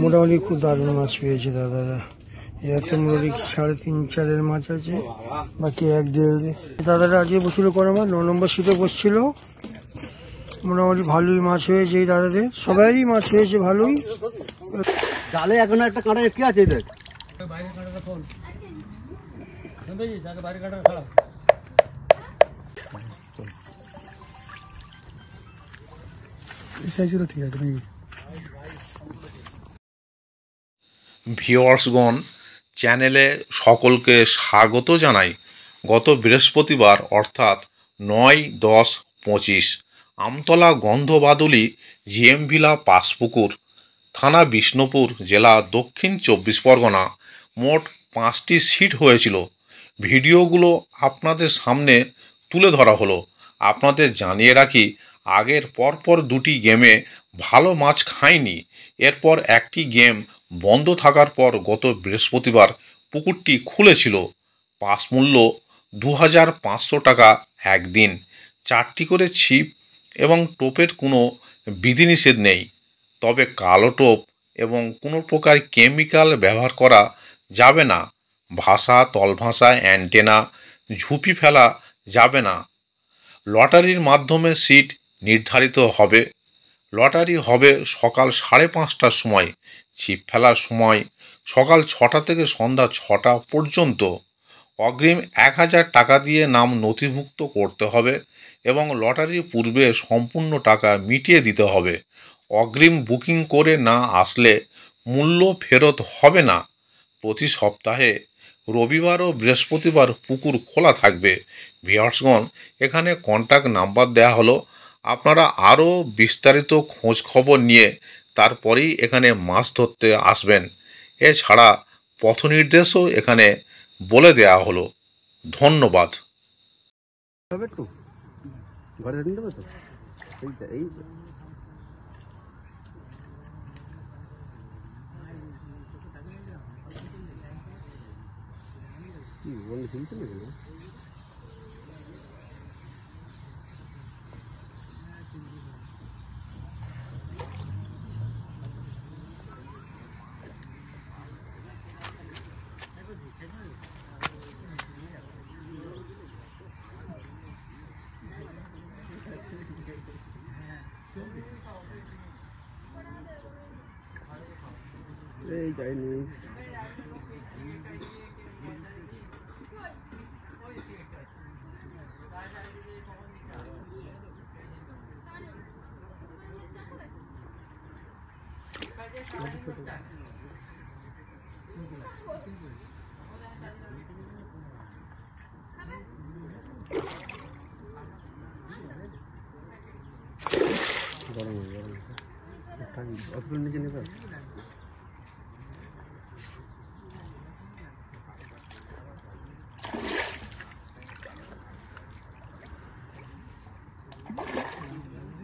মোটামুটি খুব দারুণ মাছ পেয়েছে দাদারা। এরকম মোটামুটি 3.5-4 মাছ আছে, বাকি 1-1.5। দাদারা আজকে বসছিল করা মাছ 9 নম্বর সিটে বসছিল। মোটামুটি ভালোই মাছ হয়েছে এই দাদাদের, সবারই মাছ হয়েছে ভালোই। জালে এখন একটা কাঁটা কি আছে দেখ, বাইরে কাঁটাটা ফোন বাইরে কাঁটা খারাপ। ঠিক আছে নাকি? ভিউয়ার্সগণ, চ্যানেলে সকলকে স্বাগত জানাই। গত বৃহস্পতিবার অর্থাৎ 9-10-25 আমতলা গন্ধবাদুলি জিএম ভিলা পাঁশপুকুর থানা বিষ্ণুপুর জেলা দক্ষিণ 24 পরগনা মোট 5টি সিট হয়েছিল। ভিডিওগুলো আপনাদের সামনে তুলে ধরা হলো। আপনাদের জানিয়ে রাখি, আগের পরপর 2টি গেমে ভালো মাছ খায়নি। এরপর একটি গেম বন্ধ থাকার পর গত বৃহস্পতিবার পুকুরটি খুলেছিল। পাস মূল্য 2500 টাকা একদিন। 4টি করে ছিপ এবং টোপের কোনো বিধিনিষেধ নেই, তবে কালো টোপ এবং কোনো প্রকার কেমিক্যাল ব্যবহার করা যাবে না। ভাষা, তলভাষা, অ্যান্টেনা, ঝুপি ফেলা যাবে না। লটারির মাধ্যমে সিট নির্ধারিত হবে। লটারি হবে সকাল 5:30টার সময়। ছিপ ফেলার সময় সকাল 6টা থেকে সন্ধ্যা 6টা পর্যন্ত। অগ্রিম 1000 টাকা দিয়ে নাম নথিভুক্ত করতে হবে এবং লটারির পূর্বে সম্পূর্ণ টাকা মিটিয়ে দিতে হবে। অগ্রিম বুকিং করে না আসলে মূল্য ফেরত হবে না। প্রতি সপ্তাহে রবিবার ও বৃহস্পতিবার পুকুর খোলা থাকবে। ভিউয়ার্সগণ, এখানে কন্ট্যাক্ট নাম্বার দেওয়া হলো। আপনারা আরও বিস্তারিত খোঁজ খবর নিয়ে তারপরেই এখানে মাছ ধরতে আসবেন। এছাড়া পথ নির্দেশও এখানে বলে দেওয়া হলো। ধন্যবাদ। ঘরে নিতে পারতো এই কি বলে শুনতে না এই চাইনিজ গরম অতটা নিচে নেবে।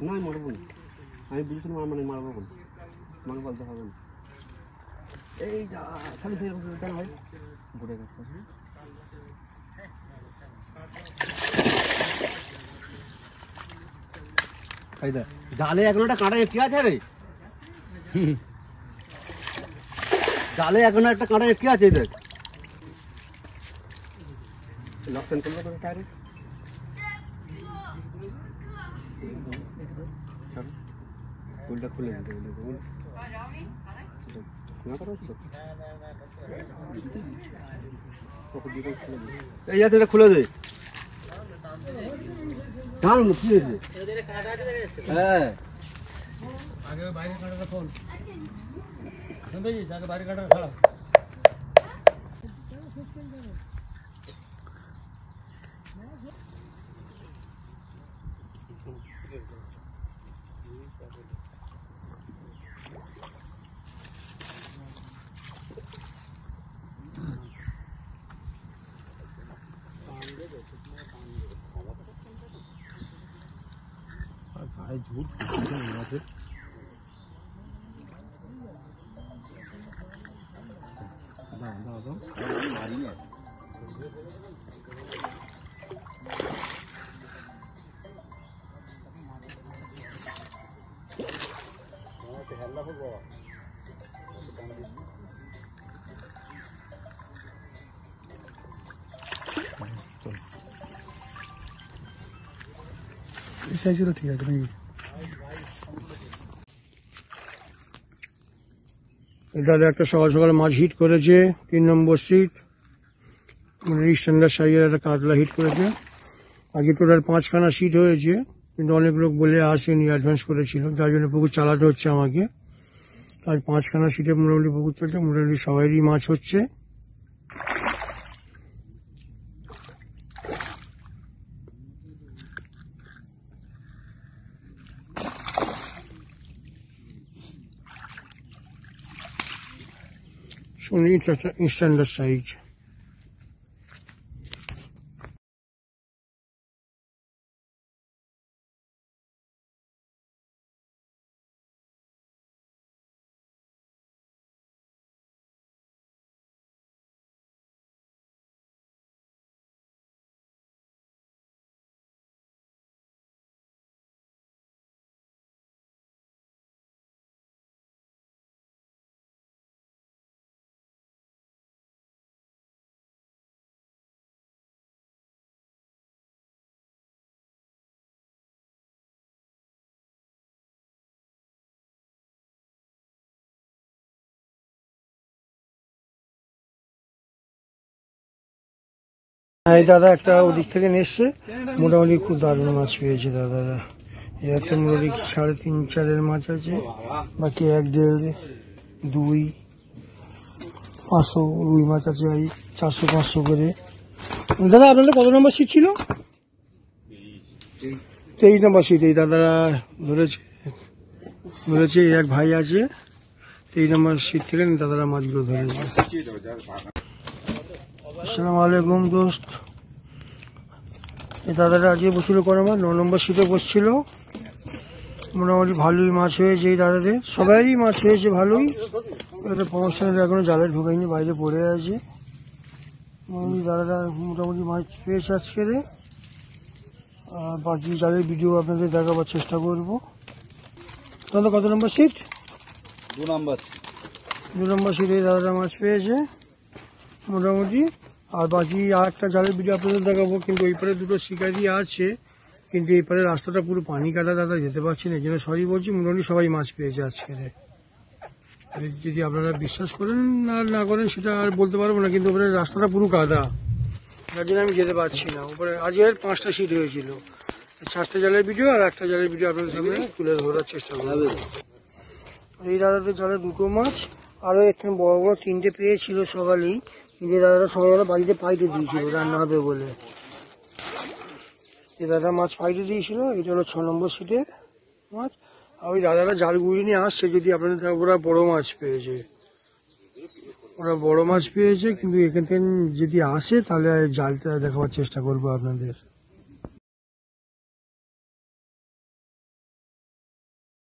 না মারবো না, আমি বুঝেছিলাম মানে মারবো না, মানে বলতে হবে না। এই যা খালি কেন হয় ঘুরে গেছে। জালে এখন একটা কাঁটা কি আছে রে, জালে এখন একটা কাঁটা কি আছে দেখ। লক্ষণ করবো করে টায়ারে ফুলটা খুলে দিতে এই আছে, এটা খুলে দে। কারণ কি হয়েছে? হ্যাঁ আগে বাইরে কাঁটাটা ফোন বাইরে কাঁটাটা খারাপ। झूठ সাইজ হলো ঠিক আছে নাকি? দাদা একটা সকাল সকাল মাছ হিট করেছে 3 নম্বর সিট, মানে স্ট্যান্ডার্ড সাইজের একটা কাতলা হিট করেছে। আগে তো ওটার 5খানা সিট হয়েছে, কিন্তু অনেক লোক বলে আসেনি, অ্যাডভান্স করেছিল, যার জন্য পুকুর চালাতে হচ্ছে আমাকে। আর 5খানা সিটে মোটামুটি পুকুর চলছে, মোটামুটি সবাইরই মাছ হচ্ছে। Standard size. এই দাদা একটা ওদিক থেকে নিয়ে এসছে, মোটামুটি খুব দারুণ মাছ পেয়েছে দাদারা। একটা মোটামুটি 3.5-4 মাছ আছে, বাকি 1-1.5, 2, 500 রুই মাছ আছে, এই 400-500 করে। দাদা আপনাদের কত নম্বর সিট ছিল? 23 নম্বর সিট। এই দাদারা ধরেছে এক ভাই আছে 23 নম্বর সিট থেকে দাদারা মাছগুলো ধরেছে। আসসালামু আলাইকুম দোস্ত। এই দাদারা আজকে বসছিল আমার 9 নম্বর সিটে বসছিল, মোটামুটি ভালোই মাছ হয়েছে এই দাদাদের, সবারই মাছ হয়েছে ভালোই। একটা প্রমোশনের এখনো জালে ঢুকাইনি, বাইরে পড়ে আছে। দাদারা মোটামুটি মাছ পেয়েছে আজকে। আর বাকি জালের ভিডিও আপনাদের দেখাবার চেষ্টা করবো। দাদা কত নম্বর সিট? 2 নম্বর। 2 নম্বর সিটে দাদারা মাছ পেয়েছে মোটামুটি। আর বাকি আর একটা জালের ভিডিও আপনাদের দেখাবো, কিন্তু এই পারে দুটো শিকারি আছে, কিন্তু এই পারে রাস্তাটা পুরো পানি কাটা, দাদা যেতে পারছি না, এই জন্য সরি বলছি। মোটামুটি সবাই মাছ পেয়েছে আজকে। যদি আপনারা বিশ্বাস করেন আর না করেন সেটা আর বলতে পারবো না, কিন্তু ওপরে রাস্তাটা পুরো কাদা, যার জন্য আমি যেতে পারছি না। উপরে আজকের 5টা সিট হয়েছিল, 4টে জালের ভিডিও আর একটা জালের ভিডিও আপনাদের সামনে তুলে ধরার চেষ্টা করবো। এই দাদাদের জালে 2টো মাছ, আরো এখানে বড় বড় 3টে পেয়েছিল সকালেই, কিন্তু দাদারা সকালবেলা বাড়িতে পাইটে দিয়েছিল রান্না হবে বলে। এই দাদা মাছ পাইটে দিয়েছিল। এটা হলো 6 নম্বর সিটে মাছ। আর ওই দাদারা জাল গুড়ি নিয়ে আসছে, যদি আপনাদের ওরা বড় মাছ পেয়েছে, ওরা বড় মাছ পেয়েছে, কিন্তু এখান থেকে যদি আসে তাহলে জালটা দেখাবার চেষ্টা করবো আপনাদের।